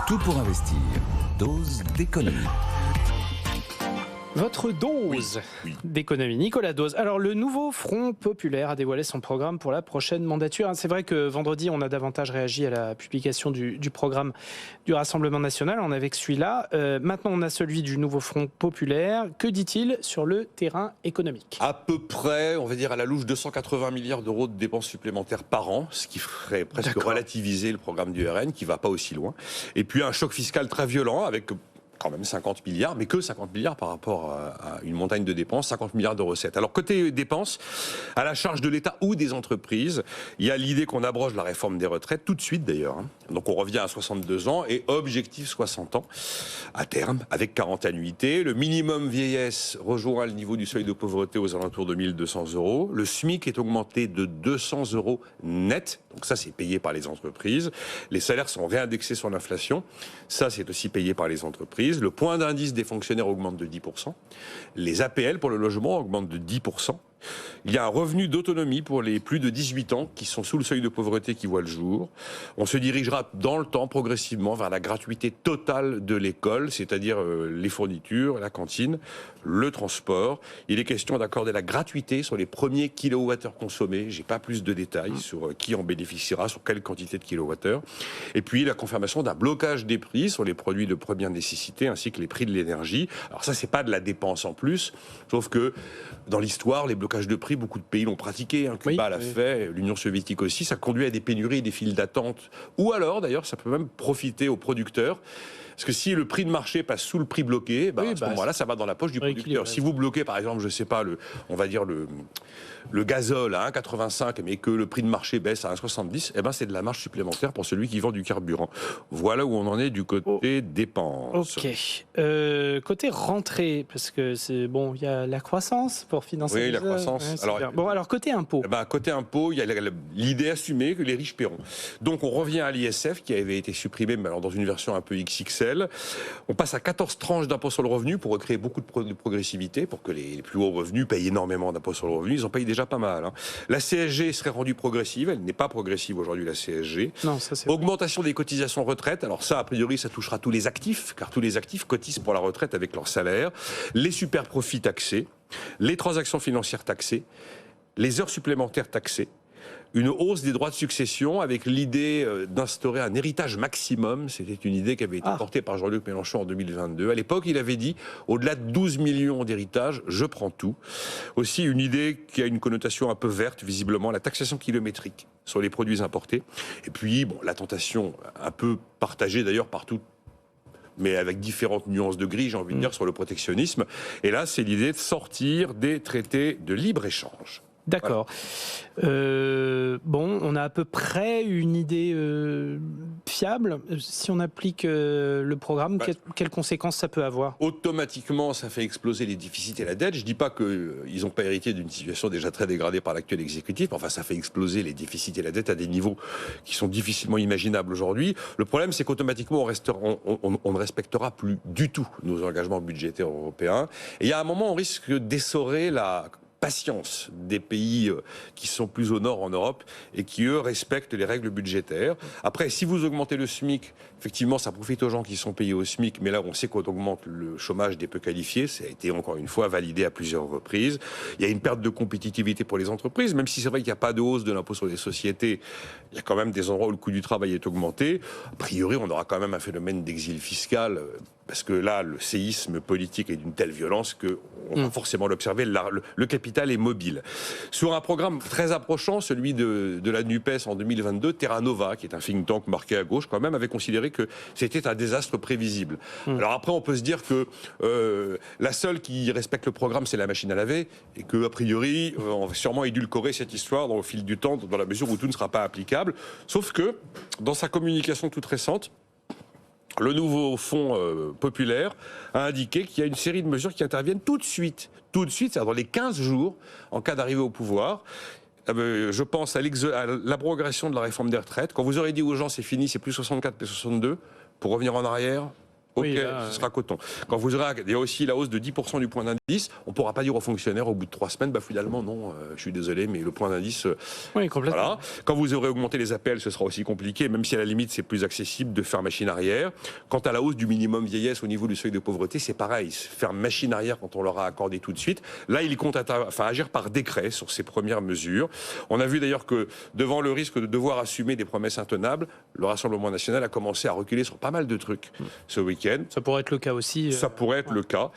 Tout pour investir. Dose d'économie. Votre dose d'économie. Nicolas Dose. Alors, le nouveau Front populaire a dévoilé son programme pour la prochaine mandature. C'est vrai que vendredi, on a davantage réagi à la publication du programme du Rassemblement national. On avait que celui-là. Maintenant, on a celui du nouveau Front populaire. Que dit-il sur le terrain économique ? À peu près, on va dire à la louche, 280 milliards d'euros de dépenses supplémentaires par an, ce qui ferait presque relativiser le programme du RN, qui ne va pas aussi loin. Et puis un choc fiscal très violent avec quand même 50 milliards, mais que 50 milliards par rapport à une montagne de dépenses, 50 milliards de recettes. Alors côté dépenses, à la charge de l'État ou des entreprises, il y a l'idée qu'on abroge la réforme des retraites, tout de suite d'ailleurs. Donc on revient à 62 ans et objectif 60 ans à terme, avec 40 annuités. Le minimum vieillesse rejoint le niveau du seuil de pauvreté aux alentours de 1 200 euros. Le SMIC est augmenté de 200 euros net, donc ça c'est payé par les entreprises. Les salaires sont réindexés sur l'inflation, ça c'est aussi payé par les entreprises. Le point d'indice des fonctionnaires augmente de 10%. Les APL pour le logement augmentent de 10%. Il y a un revenu d'autonomie pour les plus de 18 ans qui sont sous le seuil de pauvreté qui voit le jour. On se dirigera dans le temps progressivement vers la gratuité totale de l'école, c'est-à-dire les fournitures, la cantine, le transport. Il est question d'accorder la gratuité sur les premiers kilowattheures consommés. J'ai pas plus de détails sur qui en bénéficiera, sur quelle quantité de kilowattheures. Et puis la confirmation d'un blocage des prix sur les produits de première nécessité ainsi que les prix de l'énergie. Alors ça, c'est pas de la dépense en plus, sauf que dans l'histoire, les blocages de prix, beaucoup de pays l'ont pratiqué. Cuba l'a fait, l'Union soviétique aussi. Ça conduit à des pénuries et des files d'attente. Ou alors, d'ailleurs, ça peut même profiter aux producteurs. Parce que si le prix de marché passe sous le prix bloqué, à ce moment-là, ça va dans la poche du producteur. Si vous bloquez, par exemple, je sais pas, on va dire le gazole à 1,85, mais que le prix de marché baisse à 1,70, c'est de la marge supplémentaire pour celui qui vend du carburant. Voilà où on en est du côté dépenses. Ok. Côté rentrée, parce que c'est bon, il y a la croissance pour financer. Oui, la croissance. Alors côté impôt. Côté impôt, il y a l'idée assumée que les riches paieront. Donc on revient à l'ISF qui avait été supprimé, mais alors dans une version un peu XXL. On passe à 14 tranches d'impôt sur le revenu pour recréer beaucoup de progressivité, pour que les plus hauts revenus payent énormément d'impôt sur le revenu. Ils en payent déjà pas mal. La CSG serait rendue progressive. Elle n'est pas progressive aujourd'hui, la CSG. Non, ça c'est Augmentation des cotisations retraite. Alors ça, a priori, ça touchera tous les actifs, car tous les actifs cotisent pour la retraite avec leur salaire. Les super profits taxés, les transactions financières taxées, les heures supplémentaires taxées. Une hausse des droits de succession avec l'idée d'instaurer un héritage maximum. C'était une idée qui avait été portée par Jean-Luc Mélenchon en 2022. À l'époque, il avait dit, au-delà de 12 millions d'héritages, je prends tout. Aussi, une idée qui a une connotation un peu verte, visiblement, la taxation kilométrique sur les produits importés. Et puis, la tentation un peu partagée d'ailleurs partout, mais avec différentes nuances de gris, j'ai envie de dire, sur le protectionnisme. Et là, c'est l'idée de sortir des traités de libre-échange. D'accord. Voilà. On a à peu près une idée fiable. Si on applique le programme, quelles conséquences ça peut avoir ? Automatiquement, ça fait exploser les déficits et la dette. Je ne dis pas qu'ils n'ont pas hérité d'une situation déjà très dégradée par l'actuel exécutif. Enfin, ça fait exploser les déficits et la dette à des niveaux qui sont difficilement imaginables aujourd'hui. Le problème, c'est qu'automatiquement, on ne respectera plus du tout nos engagements budgétaires européens. Et il y a un moment, on risque d'essorer la patience des pays qui sont plus au nord en Europe et qui, eux, respectent les règles budgétaires. Après, si vous augmentez le SMIC, effectivement, ça profite aux gens qui sont payés au SMIC, mais là, on sait qu'on augmente le chômage des peu qualifiés. Ça a été, encore une fois, validé à plusieurs reprises. Il y a une perte de compétitivité pour les entreprises, même si c'est vrai qu'il n'y a pas de hausse de l'impôt sur les sociétés. Il y a quand même des endroits où le coût du travail est augmenté. A priori, on aura quand même un phénomène d'exil fiscal, parce que là, le séisme politique est d'une telle violence qu'on va forcément l'observer. Le capital est mobile. Sur un programme très approchant, celui de la NUPES en 2022, Terra Nova, qui est un think tank marqué à gauche quand même, avait considéré que c'était un désastre prévisible. Alors après, on peut se dire que la seule qui respecte le programme, c'est la machine à laver, et qu'a priori, on va sûrement édulcorer cette histoire au fil du temps, dans la mesure où tout ne sera pas applicable. Sauf que, dans sa communication toute récente, le nouveau Fonds populaire a indiqué qu'il y a une série de mesures qui interviennent tout de suite, c'est-à-dire dans les 15 jours, en cas d'arrivée au pouvoir. Je pense à l'abrogation de la réforme des retraites. Quand vous aurez dit aux gens c'est fini, c'est plus 64, plus 62, pour revenir en arrière, Ok, Oui, là, ce sera coton. Quand vous aurez, il y a aussi la hausse de 10% du point d'indice, on ne pourra pas dire aux fonctionnaires au bout de 3 semaines, finalement, non, je suis désolé, mais le point d'indice... Oui, complètement. Voilà. Quand vous aurez augmenté les APL, ce sera aussi compliqué, même si à la limite c'est plus accessible de faire machine arrière. Quant à la hausse du minimum vieillesse au niveau du seuil de pauvreté, c'est pareil. Faire machine arrière quand on leur a accordé tout de suite. Là, il compte agir par décret sur ces premières mesures. On a vu d'ailleurs que devant le risque de devoir assumer des promesses intenables, le Rassemblement national a commencé à reculer sur pas mal de trucs ce week-end. Ça pourrait être le cas aussi. Ça pourrait être le cas.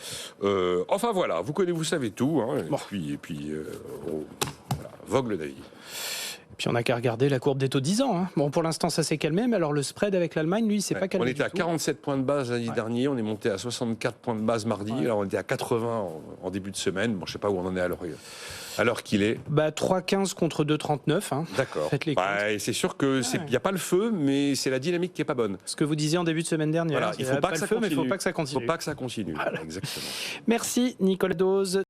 Enfin voilà, vous savez tout. Hein, Bon. Et puis voilà, vogue le navire. Puis on n'a qu'à regarder la courbe des taux 10 ans. Hein. Bon, pour l'instant, ça s'est calmé, mais alors le spread avec l'Allemagne, lui, c'est pas calmé. On était à 47 points de base lundi dernier, on est monté à 64 points de base mardi, alors on était à 80 en début de semaine. Bon, je ne sais pas où on en est à l'heure qu'il est. 3,15 contre 2,39. Hein. D'accord. Faites les comptes. Et c'est sûr que n'y a pas le feu, mais c'est la dynamique qui est pas bonne. Ce que vous disiez en début de semaine dernière. Voilà, il faut pas que ça continue. Mais il faut pas que ça continue. Il faut pas que ça continue. Voilà. Exactement. Merci Nicolas Dose.